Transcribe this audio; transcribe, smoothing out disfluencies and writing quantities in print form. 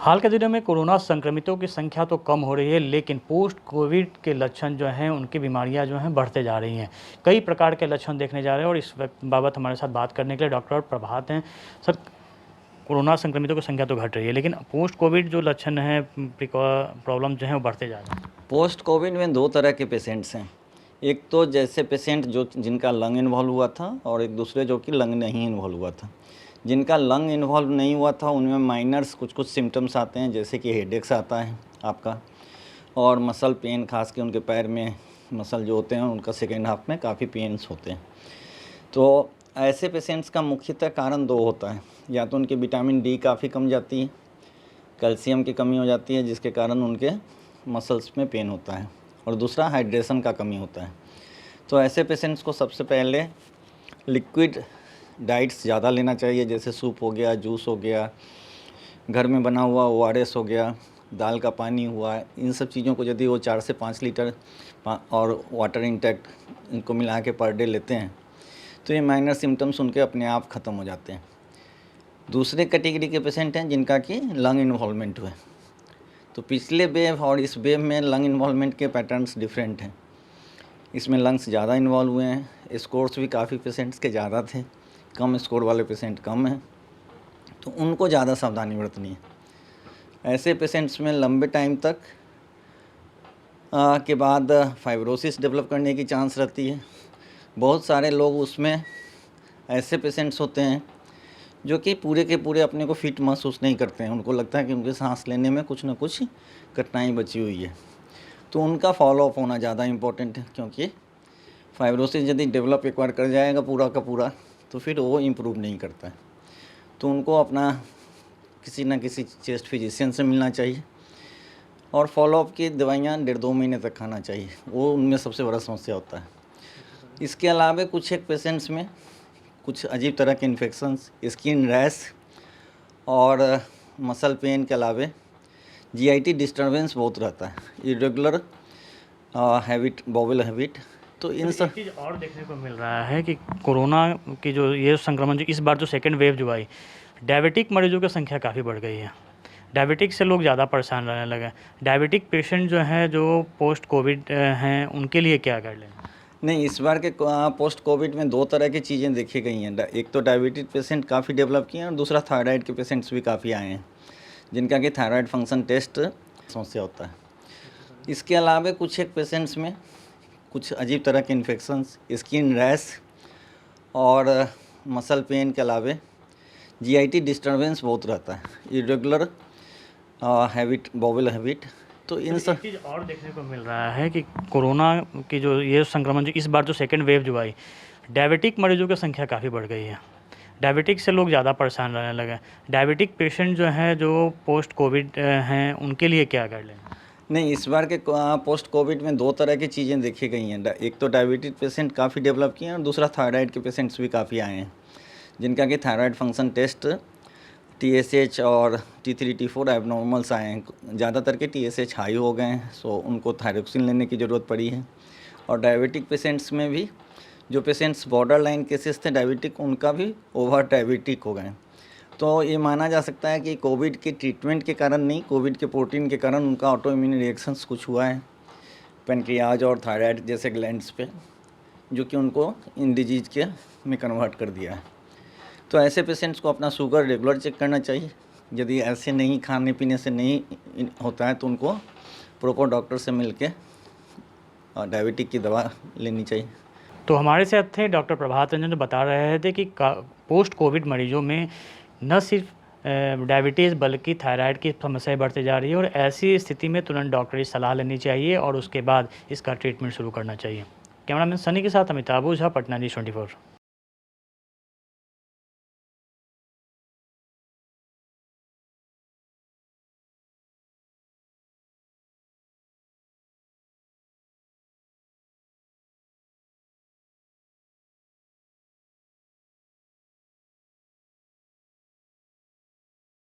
हाल के दिनों में कोरोना संक्रमितों की संख्या तो कम हो रही है, लेकिन पोस्ट कोविड के लक्षण जो हैं, उनकी बीमारियां जो हैं बढ़ते जा रही हैं। कई प्रकार के लक्षण देखने जा रहे हैं और इस वक्त बाबत हमारे साथ बात करने के लिए डॉक्टर प्रभात हैं। सर, कोरोना संक्रमितों की संख्या तो घट रही है, लेकिन पोस्ट कोविड जो लक्षण हैं, प्रॉब्लम जो हैं, वो बढ़ते जा रहे हैं। पोस्ट कोविड में दो तरह के पेशेंट्स हैं। एक तो जैसे पेशेंट जो जिनका लंग इन्वॉल्व हुआ था और एक दूसरे जो कि लंग नहीं इन्वॉल्व हुआ था। जिनका लंग इन्वॉल्व नहीं हुआ था उनमें माइनर्स कुछ सिम्टम्स आते हैं, जैसे कि हेडेक्स आता है आपका, और मसल पेन, खास के उनके पैर में मसल जो होते हैं उनका सेकेंड हाफ में काफ़ी पेन्स होते हैं। तो ऐसे पेशेंट्स का मुख्यतः कारण दो होता है, या तो उनकी विटामिन डी काफ़ी कम जाती है, कैल्शियम की कमी हो जाती है जिसके कारण उनके मसल्स में पेन होता है, और दूसरा हाइड्रेशन का कमी होता है। तो ऐसे पेशेंट्स को सबसे पहले लिक्विड डाइट्स ज़्यादा लेना चाहिए, जैसे सूप हो गया, जूस हो गया, घर में बना हुआ ORS हो गया, दाल का पानी हुआ। इन सब चीज़ों को यदि वो 4 से 5 लीटर और वाटर इंटेक इनको मिला के पर डे लेते हैं तो ये माइनर सिम्टम्स उनके अपने आप ख़त्म हो जाते हैं। दूसरे कैटेगरी के पेशेंट हैं जिनका कि लंग इन्वॉल्वमेंट हुए। तो पिछले वेव और इस वेव में लंग इन्वॉल्वमेंट के पैटर्न्स डिफरेंट हैं। इसमें लंग्स ज़्यादा इन्वॉल्व हुए हैं, स्कोर्स भी काफ़ी पेशेंट्स के ज़्यादा थे, कम स्कोर वाले पेशेंट कम हैं, तो उनको ज़्यादा सावधानी बरतनी है। ऐसे पेशेंट्स में लंबे टाइम तक के बाद फाइब्रोसिस डेवलप करने की चांस रहती है। बहुत सारे लोग उसमें ऐसे पेशेंट्स होते हैं जो कि पूरे के पूरे अपने को फिट महसूस नहीं करते हैं। उनको लगता है कि उनके सांस लेने में कुछ ना कुछ कठिनाई बची हुई है। तो उनका फॉलोअप होना ज़्यादा इम्पोर्टेंट है, क्योंकि फाइब्रोसिस यदि डेवलप एक बार कर जाएगा पूरा का पूरा तो फिर वो इम्प्रूव नहीं करता है। तो उनको अपना किसी न किसी चेस्ट फिजिशियन से मिलना चाहिए, और फॉलोअप की दवाइयाँ 1.5-2 महीने तक खाना चाहिए। वो उनमें सबसे बड़ा समस्या होता है। इसके अलावा कुछ एक पेशेंट्स में कुछ अजीब तरह के इन्फेक्शंस, स्किन रैश और मसल पेन के अलावा GIT डिस्टर्बेंस बहुत रहता है, इरेगुलर हैबिट, बॉवल हैबिट। तो इन सब चीज़ और देखने को मिल रहा है कि कोरोना की जो ये संक्रमण जो इस बार जो सेकेंड वेव जो आई, डायबिटिक मरीजों की संख्या काफ़ी बढ़ गई है। डायबिटिक से लोग ज़्यादा परेशान रहने लगे। डायबिटिक पेशेंट जो हैं, जो पोस्ट कोविड हैं, उनके लिए क्या गाइडलाइन? नहीं, इस बार के पोस्ट कोविड में दो तरह की चीज़ें देखी गई हैं। एक तो डायबिटिक पेशेंट काफ़ी डेवलप किए हैं, और दूसरा थायराइड के पेशेंट्स भी काफ़ी आए हैं जिनका कि थायराइड फंक्शन टेस्ट समस्या होता है। इसके अलावा कुछ एक पेशेंट्स में कुछ अजीब तरह के इन्फेक्शंस, स्किन रैश और मसल पेन के अलावा GIT डिस्टर्बेंस बहुत रहता है, इरेगुलर हैबिट, बॉवल हैबिट। तो इन सब चीज़ और देखने को मिल रहा है कि कोरोना की जो ये संक्रमण जो इस बार जो सेकेंड वेव जो आई, डायबिटिक मरीजों की संख्या काफ़ी बढ़ गई है। डायबिटिक से लोग ज़्यादा परेशान रहने लगे। डायबिटिक पेशेंट जो हैं, जो पोस्ट कोविड हैं, उनके लिए क्या गाइडलाइन? नहीं, इस बार के पोस्ट कोविड में दो तरह की चीज़ें देखी गई हैं। एक तो डायबिटिक पेशेंट काफ़ी डेवलप किए हैं, और दूसरा थायराइड के पेशेंट्स भी काफ़ी आए हैं जिनका कि थायराइड फंक्शन टेस्ट TSH और T3 T4 एबनॉर्मल्स आए हैं। ज़्यादातर के TSH हाई हो गए हैं, सो उनको थायरोक्सिन लेने की ज़रूरत पड़ी है। और डायबिटिक पेशेंट्स में भी जो पेशेंट्स बॉर्डर लाइन केसेस थे डायबिटिक, उनका भी ओवर डायबिटिक हो गए। तो ये माना जा सकता है कि कोविड के ट्रीटमेंट के कारण नहीं, कोविड के प्रोटीन के कारण उनका ऑटो इम्यून रिएक्शंस कुछ हुआ है पेनक्रियाज और थायराइड जैसे ग्लैंड्स पे, जो कि उनको इन डिजीज़ के में कन्वर्ट कर दिया है। तो ऐसे पेशेंट्स को अपना शुगर रेगुलर चेक करना चाहिए। यदि ऐसे नहीं, खाने पीने से नहीं होता है, तो उनको प्रॉपर डॉक्टर से मिल के डायबिटिक की दवा लेनी चाहिए। तो हमारे साथ थे डॉक्टर प्रभात रंजन, जो बता रहे थे कि पोस्ट कोविड मरीजों में न सिर्फ डायबिटीज़ बल्कि थायराइड की समस्याएं बढ़ती जा रही है, और ऐसी स्थिति में तुरंत डॉक्टरी सलाह लेनी चाहिए और उसके बाद इसका ट्रीटमेंट शुरू करना चाहिए। कैमरामैन सनी के साथ अमिताभ ओझा, पटना News 24।